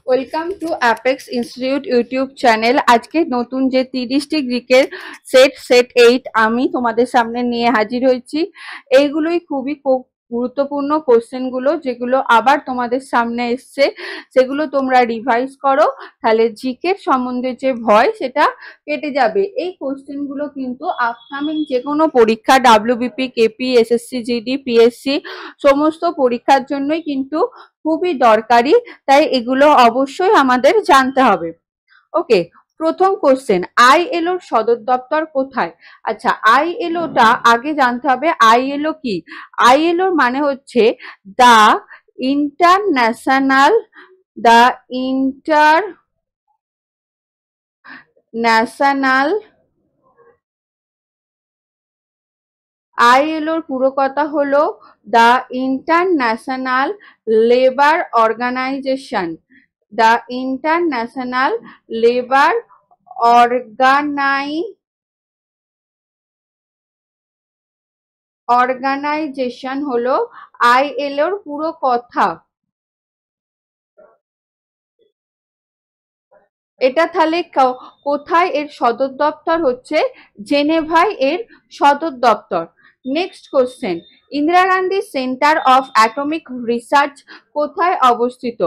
Welcome to apex institute YouTube channel. আজকে নতুন যে 30টি গ্রিকের সেট 8 আমি তোমাদের সামনে নিয়ে হাজির হয়েছি। এইগুলোই খুবই গুরুত্বপূর্ণ কোশ্চেনগুলো, যেগুলো আবার তোমাদের সামনে এসছে, সেগুলো তোমরা রিভাইজ করো, তাহলে জিকের সম্বন্ধে যে ভয় সেটা কেটে যাবে। এই কোশ্চেনগুলো কিন্তু আপকামিং যে কোনো পরীক্ষা, WBP, KP, SSC, GD, PSC সমস্ত পরীক্ষার জন্যই কিন্তু খুবই দরকারি, তাই এগুলো অবশ্যই আমাদের জানতে হবে। ওকে, প্রথম কোশ্চেন, আইএলওর সদর দপ্তর কোথায়? আচ্ছা, আইএলওটা আগে জানতে হবে। আইএলও কি? আইএলওর মানে হচ্ছে দ্য ইন্টারন্যাশনাল আইএলওর পুরো কথা হলো the international labour organisation. The international labour organisation হলো আইএলওর পুরো কথা। এটা তাহলে কোথায় এর সদর দপ্তর? হচ্ছে জেনেভায় এর সদর দপ্তর। Next question, Indira Gandhi centre of atomic research কোথায় অবস্থিত?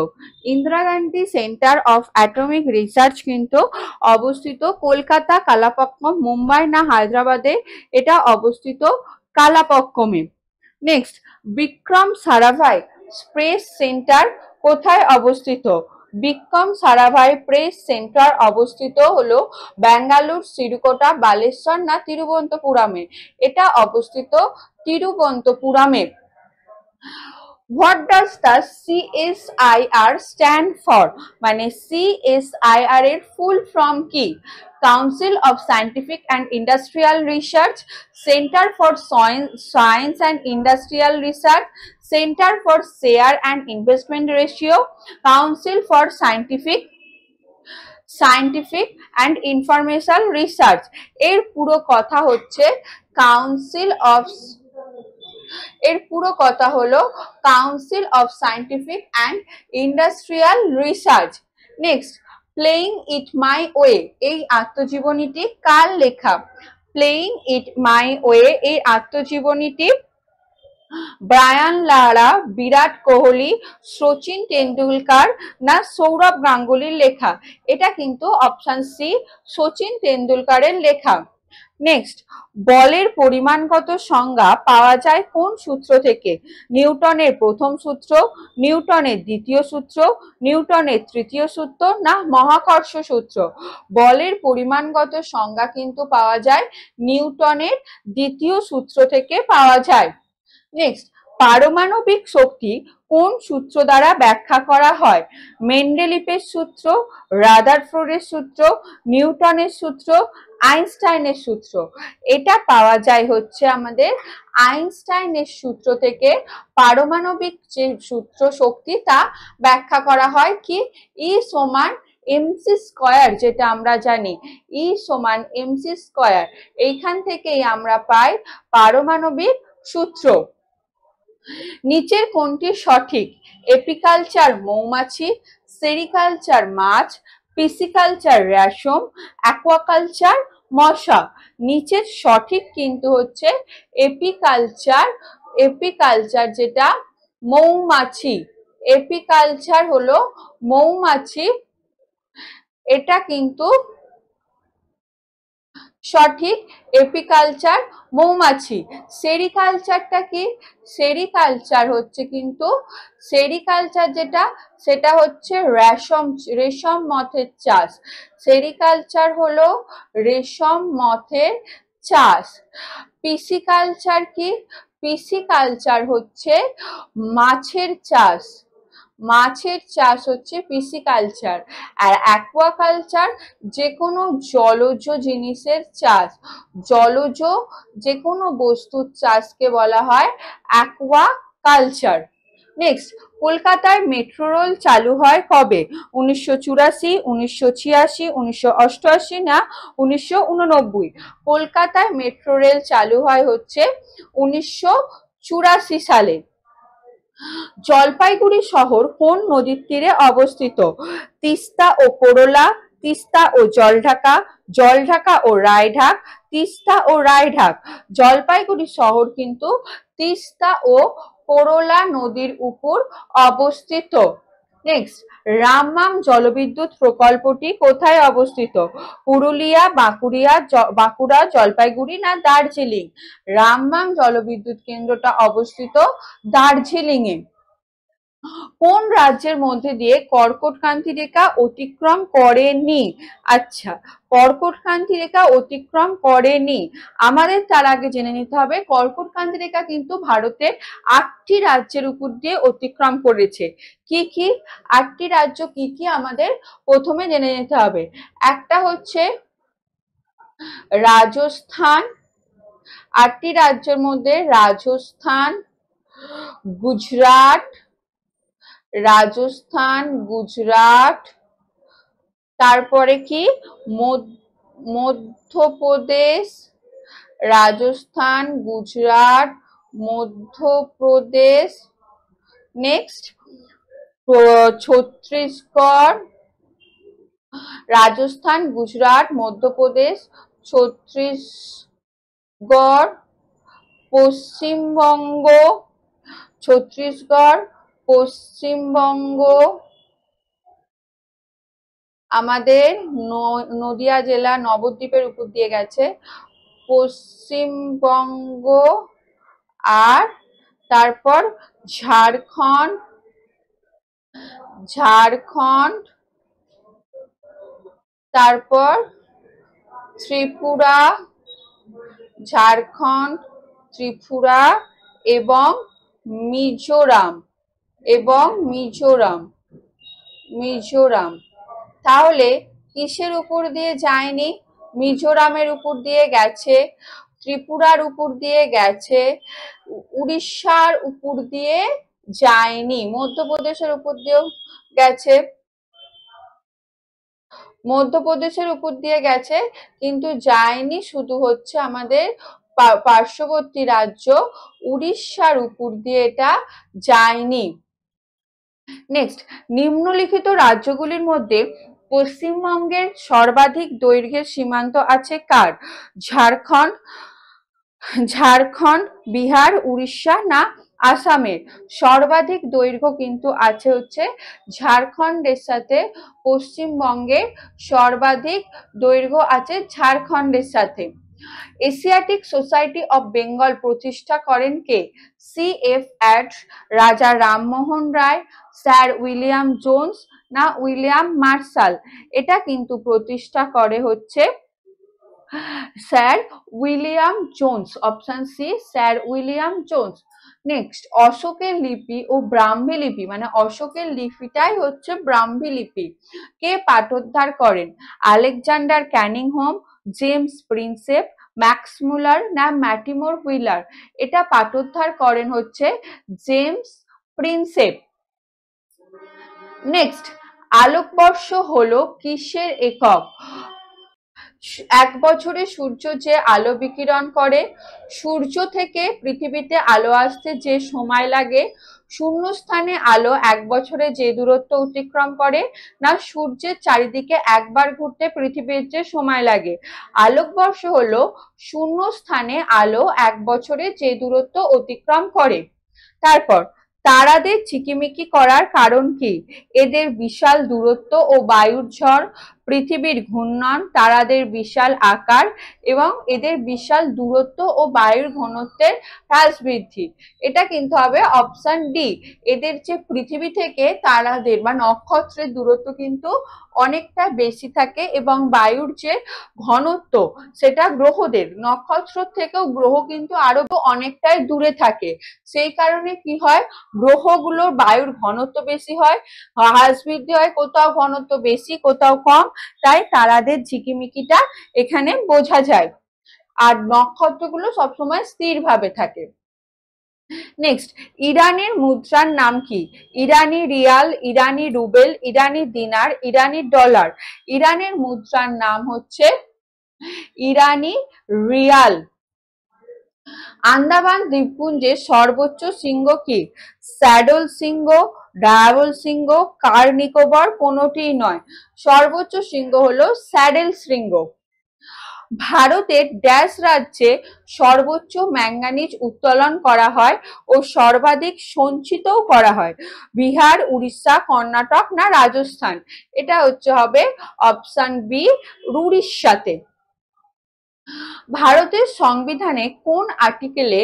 Indira Gandhi centre of atomic research কিন্তু অবস্থিত কলকাতা, কালাপক্কম, মুম্বাই না হায়দ্রাবাদে? এটা অবস্থিত কালাপক্কমে। Next, Vikram Sarabhai space centre কোথায় অবস্থিত? বিক্রম সারাভাই প্রেস সেন্টার অবস্থিত হলো ব্যাঙ্গালোর, শ্রীহরিকোটা, বালেশ্বর না তিরুবনন্তপুরমে? এটা অবস্থিত তিরুবনন্তপুরমে। What does the CSIR stand for? মানে CSIR এর ফুল ফর্ম কি? Council of scientific and industrial research, centre for science and industrial research, centre for share and investment ratio, council for scientific and information research. এর পুরো কথা হচ্ছে council of scientific and industrial research. Next, playing it my way এই আত্মজীবনীটি কার লেখা? Playing it my way এই আত্মজীবনীটি Brian Lara, Virat Kohli, Sachin Tendulkar না সৌরভ গাঙ্গুলির লেখা? এটা কিন্তু অপশন সি, সচিন তেন্ডুলকারের লেখা। নেক্সট, বলের পরিমাণগত সংজ্ঞা পাওয়া যায় কোন সূত্র থেকে? নিউটনের প্রথম সূত্র, নিউটনের দ্বিতীয় সূত্র, নিউটনের তৃতীয় সূত্র না মহাকর্ষ সূত্র? বলের পরিমাণগত সংজ্ঞা কিন্তু পাওয়া যায় নিউটনের দ্বিতীয় সূত্র থেকে পাওয়া যায়। নেক্সট, পারমাণবিক শক্তি কোন সূত্র দ্বারা ব্যাখ্যা করা হয়? মেন্ডেলিফের সূত্র, রাদারফোর্ডের সূত্র, নিউটনের সূত্র, আইনস্টাইনের সূত্র? এটা পাওয়া যায় হচ্ছে আমাদের আইনস্টাইনের সূত্র থেকে। পারমাণবিক যে সূত্র শক্তি তা ব্যাখ্যা করা হয় কি? ই সমান এমসি স্কয়ার, যেটা আমরা জানি ই সমান এমসি স্কয়ার, এইখান থেকেই আমরা পাই পারমাণবিক সূত্র। নিচের কোনটি সঠিক? এপিকালচার মৌমাছি, সেরিকালচার মাছ, পিসিকালচার রেশম, অ্যাকোয়াকালচার মশা? নিচের সঠিক কিন্তু হচ্ছে এপিকালচার যেটা মৌমাছি। এপিকালচার হলো মৌমাছি, এটা কিন্তু সঠিক। এপিকালচার মৌমাছি। সেরিকালচারটা কি? সেরিকালচার হচ্ছে কিন্তু সেরিকালচার যেটা সেটা হচ্ছে রেশম মথের চাষ। সেরিকালচার হলো রেশম মথের চাষ। পিসিকালচার কি? পিসিকালচার হচ্ছে মাছের চাষ। মাছের চাষ হচ্ছে পিসিকালচার। আর অ্যাকোয়াকালচার যে কোনো জলজ জিনিসের চাষ, জলজ যে কোনো বস্তুর চাষকে বলা হয় অ্যাকোয়াকালচার। নেক্সট, কলকাতায় মেট্রো রেল চালু হয় কবে? 1984, 1986, 1988 না 1989? কলকাতায় মেট্রো রেল চালু হয় হচ্ছে 1984 সালে। জলপাইগুড়ি শহর কোন নদীর তীরে অবস্থিত? তিস্তা ও করলা, তিস্তা ও জলঢাকা, জলঢাকা ও রায়ঢাক, তিস্তা ও রায়ঢাক। জলপাইগুড়ি শহর কিন্তু তিস্তা ও করলা নদীর উপর অবস্থিত। নেক্সট, রামমাম জলবিদ্যুৎ প্রকল্পটি কোথায় অবস্থিত? পুরুলিয়া, বাঁকুড়া, জলপাইগুড়ি না দার্জিলিং? রামমাম জলবিদ্যুৎ কেন্দ্রটা অবস্থিত দার্জিলিং এ। কোন রাজ্যের মধ্যে দিয়ে কর্কটক্রান্তি রেখা অতিক্রম করেনি? আচ্ছা, কর্কটক্রান্তি রেখা অতিক্রম করেনি। আমাদের তার আগে জেনে নিতে হবে কর্কটক্রান্তি রেখা কিন্তু ভারতের 8টি রাজ্যের উপর দিয়ে অতিক্রম করেছে। কি কি 8টি রাজ্য কি কি আমাদের প্রথমে জেনে নিতে হবে। একটা হচ্ছে রাজস্থান, 8টি রাজ্যের মধ্যে রাজস্থান, গুজরাট, রাজস্থান, গুজরাট, তারপরে কি মধ্যপ্রদেশ, রাজস্থান, গুজরাট, মধ্যপ্রদেশ। নেক্সট, ছত্তিশগড়, রাজস্থান, গুজরাট, মধ্যপ্রদেশ, ছত্তিশগড়, পশ্চিমবঙ্গ, ছত্তিশগড়, পশ্চিমবঙ্গ, আমাদের নদিয়া জেলা নবদ্বীপের উপর দিয়ে গেছে পশ্চিমবঙ্গ, আর তারপর ঝাড়খণ্ড, ঝাড়খণ্ড, তারপর ত্রিপুরা, ঝাড়খণ্ড, ত্রিপুরা এবং মিজোরাম, মিজোরাম। তাহলে কিসের উপর দিয়ে যায়নি? মিজোরামের উপর দিয়ে গেছে, ত্রিপুরার উপর দিয়ে গেছে, উড়িষ্যার উপর দিয়ে যায়নি, মধ্যপ্রদেশের উপর দিয়েও গেছে, মধ্যপ্রদেশের উপর দিয়ে গেছে, কিন্তু যায়নি শুধু হচ্ছে আমাদের পার্শ্ববর্তী রাজ্য উড়িষ্যার উপর দিয়ে এটা যায়নি। নেক্সট, নিম্নলিখিত রাজ্যগুলির মধ্যে পশ্চিমবঙ্গের সর্বাধিক দৈর্ঘ্যের সীমান্ত আছে কার? ঝাড়খণ্ড, বিহার, উড়িষ্যা না আসামের? সর্বাধিক দৈর্ঘ্য কিন্তু আছে হচ্ছে ঝাড়খণ্ডের সাথে, পশ্চিমবঙ্গের সর্বাধিক দৈর্ঘ্য আছে ঝাড়খণ্ডের সাথে। এশিয়াটিক সোসাইটি অফ বেঙ্গল প্রতিষ্ঠা করেন কে? CF Raja Rammohan Roy, sir William Jones না উইলিয়াম মার্শাল? এটা কিন্তু প্রতিষ্ঠা করে হচ্ছে sir William Jones, option C sir William Jones. Next, অশোকের লিপি ও ব্রাহ্মী লিপি, মানে অশোকের লিপিটাই হচ্ছে ব্রাহ্মী লিপি, কে পাঠোদ্ধার করেন? Alexander Cunningham, James Prinsep, Max Muller না ম্যাটিমোর হুইলার? এটা পাঠোদ্ধার করেন হচ্ছে জেমস প্রিন্সেপ। নেক্সট, আলোকবর্ষ হলো কিসের একক? এক বছরে সূর্য যে আলো বিকিরণ করে, সূর্য থেকে পৃথিবীতে আলো আসতে যে সময় লাগে, শূন্যস্থানে আলো এক বছরে যে দূরত্ব অতিক্রম করে, না সূর্যের চারিদিকে একবার ঘুরতে পৃথিবীর যে সময় লাগে? আলোকবর্ষ হলো শূন্যস্থানে আলো এক বছরে যে দূরত্ব অতিক্রম করে। তারপর, তারাদের ঝিকিমিকি করার কারণ কি? এদের বিশাল দূরত্ব ও বায়ুর ঝড়, পৃথিবীর ঘূর্ণন, তারাদের বিশাল আকার এবং এদের বিশাল দূরত্ব ও বায়ুর ঘনত্বের হ্রাস বৃদ্ধি। এটা কিন্তু হবে অপশন ডি। এদের যে পৃথিবী থেকে তারাদের বা নক্ষত্রের দূরত্ব কিন্তু অনেকটা বেশি থাকে এবং বায়ুর যে ঘনত্ব সেটা গ্রহদের, নক্ষত্র থেকেও গ্রহ কিন্তু আরো অনেকটাই দূরে থাকে। সেই কারণে কি হয়, গ্রহগুলোর বায়ুর ঘনত্ব বেশি হয়, হ্রাস বৃদ্ধি হয়, কোথাও ঘনত্ব বেশি কোথাও কম, তাই তারাদের ঝিকিমিকিটা এখানে বোঝা যায়। আর নক্ষত্রগুলো সবসময় স্থির ভাবে থাকে। নেক্সট, ইরানের মুদ্রার নাম কি? ইরানি রিয়াল, ইরানি রুবেল, ইরানি দিনার, ইরানি ডলার? ইরানের মুদ্রার নাম হচ্ছে ইরানি রিয়াল। আন্দামান দ্বীপপুঞ্জের সর্বোচ্চ শৃঙ্গ কি? স্যাডল শৃঙ্গ, ডায়াবল শৃঙ্গ, কার নিকোবর, কোনোটিই নয়। সর্বোচ্চ শৃঙ্গ হলো স্যাডেল শৃঙ্গ। ভারতের ড্যাশ রাজ্যে সর্বোচ্চ ম্যাঙ্গানিজ উত্তোলন করা হয় ও সর্বাধিক সঞ্চিতও করা হয়? বিহার, উড়িষ্যা, কর্ণাটক না রাজস্থান? এটা হবে অপশন বি, উড়িষ্যাতে। ভারতের সংবিধানে কোন আর্টিকেলে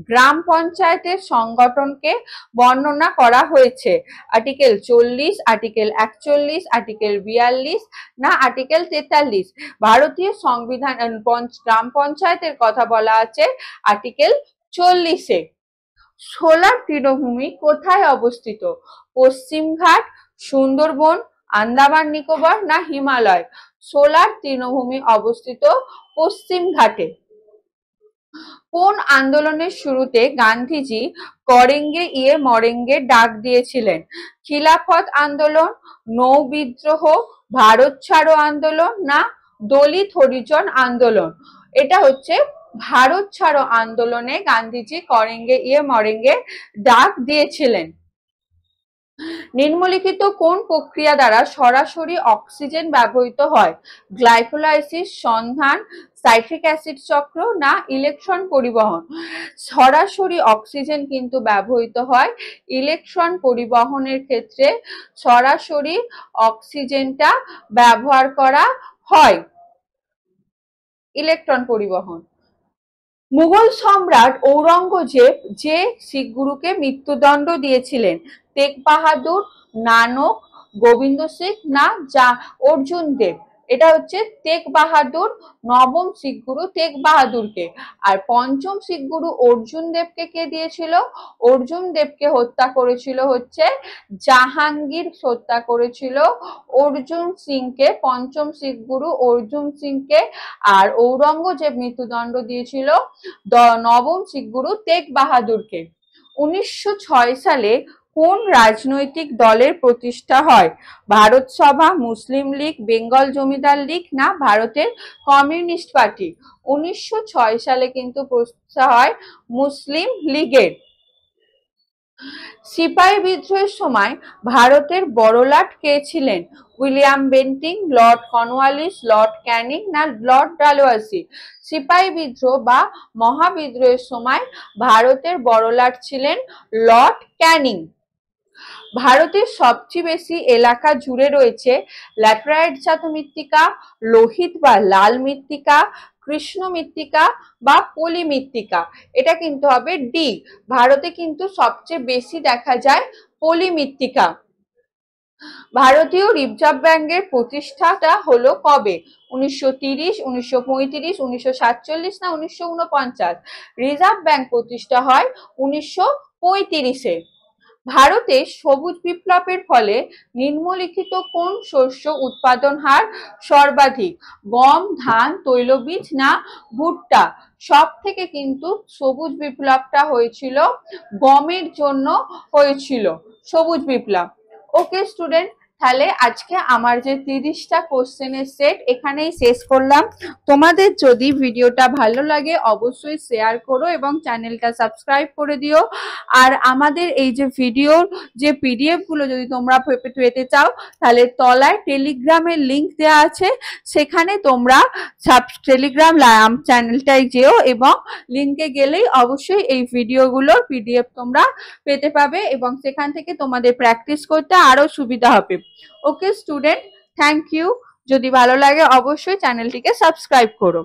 গ্রাম পঞ্চায়েতের সংগঠনকে বর্ণনা করা হয়েছে? আর্টিকেল 40, আর্টিকেল 41, আর্টিকেল 42 না আর্টিকেল 43? ভারতীয় সংবিধান গ্রাম পঞ্চায়েতের কথা বলা আছে আর্টিকেল 40-এ। সোলার তৃণভূমি কোথায় অবস্থিত? পশ্চিমঘাট, সুন্দরবন, আন্দামান নিকোবর না হিমালয়? সোলার তৃণভূমি অবস্থিত পশ্চিমঘাটে। কোন আন্দোলনের শুরুতে গান্ধীজি করেঙ্গে ইয়ে মরেঙ্গে ডাক দিয়েছিলেন? খিলাফত আন্দোলন, নৌ বিদ্রোহ, ভারত ছাড়ো আন্দোলন না দলিত হরিজন আন্দোলন? এটা ভারত ছাড়ো আন্দোলনে গান্ধীজি করেঙ্গে ইয়ে মরেঙ্গে ডাক দিয়েছিলেন। নিম্নলিখিত কোন প্রক্রিয়া দ্বারা সরাসরি অক্সিজেন ব্যবহৃত হয়? গ্লাইকোলাইসিস, সন্ধান, সাইট্রিক অ্যাসিড চক্র না ইলেকট্রন পরিবহন? সরাসরি অক্সিজেন কিন্তু ব্যবহৃত হয় ইলেকট্রন পরিবহনের ক্ষেত্রে। সরাসরি অক্সিজেনটা ব্যবহার করা হয় ইলেকট্রন পরিবহন। মুঘল সম্রাট ঔরঙ্গজেব যে শিখ গুরুকে মৃত্যুদণ্ড দিয়েছিলেন? তেগ বাহাদুর, নানক, গোবিন্দ সিং না অর্জুন দেব? এটা তেগ বাহাদুর, নবম শিখ গুরু তেগ বাহাদুরকে। আর পঞ্চম শিখ গুরু অর্জুন দেবকে কে দিয়েছিল? অর্জুন দেবকে হত্যা করেছিল জাহাঙ্গীর হত্যা করেছিল অর্জুন সিংকে, পঞ্চম শিখ গুরু অর্জুন সিংকে। আর ঔরঙ্গজেব মৃত্যুদণ্ড দিয়েছিল নবম শিখ গুরু তেগ বাহাদুরকে। 1906 সালে কোন রাজনৈতিক দলের প্রতিষ্ঠা হয়? ভারত সভা, মুসলিম লীগ, বেঙ্গল জমিদার লীগ না ভারতের কমিউনিস্ট পার্টি? 1906 সালে কিন্তু প্রতিষ্ঠা হয় মুসলিম লীগের। সিপাহী বিদ্রোহের সময় ভারতের বড়লাট কে ছিলেন? William Bentinck, Lord Cornwallis, Lord Canning না লর্ড ডালহৌসি? সিপাহী বিদ্রোহ বা মহাবিদ্রোহের সময় ভারতের বড়লাট ছিলেন লর্ড ক্যানিং। ভারতের সবচেয়ে বেশি এলাকা জুড়ে রয়েছে ল্যাটেরাইট জাত মৃত্তিকা, লোহিত বা লাল মৃত্তিকা, কৃষ্ণ মৃত্তিকা বা পলি মৃত্তিকা? এটা কিন্তু হবে ডি। ভারতে কিন্তু সবচেয়ে বেশি দেখা যায় পলি মৃত্তিকা। ভারতীয় রিজার্ভ ব্যাংকের প্রতিষ্ঠাটা হলো কবে? 1930, 1935, 1947 না 1949? রিজার্ভ ব্যাংক প্রতিষ্ঠা হয় 1935-এ। ভারতে সবুজ বিপ্লবের ফলে নিম্নলিখিত কোন শস্য উৎপাদন হার সর্বাধিক? গম, ধান, তৈলবীজ না ভুট্টা? সব থেকে কিন্তু সবুজ বিপ্লবটা হয়েছিল গমের জন্য হয়েছিল সবুজ বিপ্লব। ওকে স্টুডেন্ট, তাহলে আজকে আমার যে 30টা কোশ্চেনের সেট এখানেই শেষ করলাম। তোমাদের যদি ভিডিওটা ভালো লাগে অবশ্যই শেয়ার করো এবং চ্যানেলটা সাবস্ক্রাইব করে দিও। আর আমাদের এই যে ভিডিওর যে পিডিএফ গুলো যদি তোমরা পেতে চাও তাহলে তলায় টেলিগ্রামের লিংক দেওয়া আছে, সেখানে তোমরা টেলিগ্রাম চ্যানেলটায় যেও এবং লিংকে গেলেই অবশ্যই এই ভিডিওগুলোর পিডিএফ তোমরা পেতে পাবে এবং সেখান থেকে তোমাদের প্র্যাকটিস করতে আরো সুবিধা হবে। Okay student, thank you. যদি ভালো লাগে অবশ্যই চ্যানেলটিকে সাবস্ক্রাইব করো।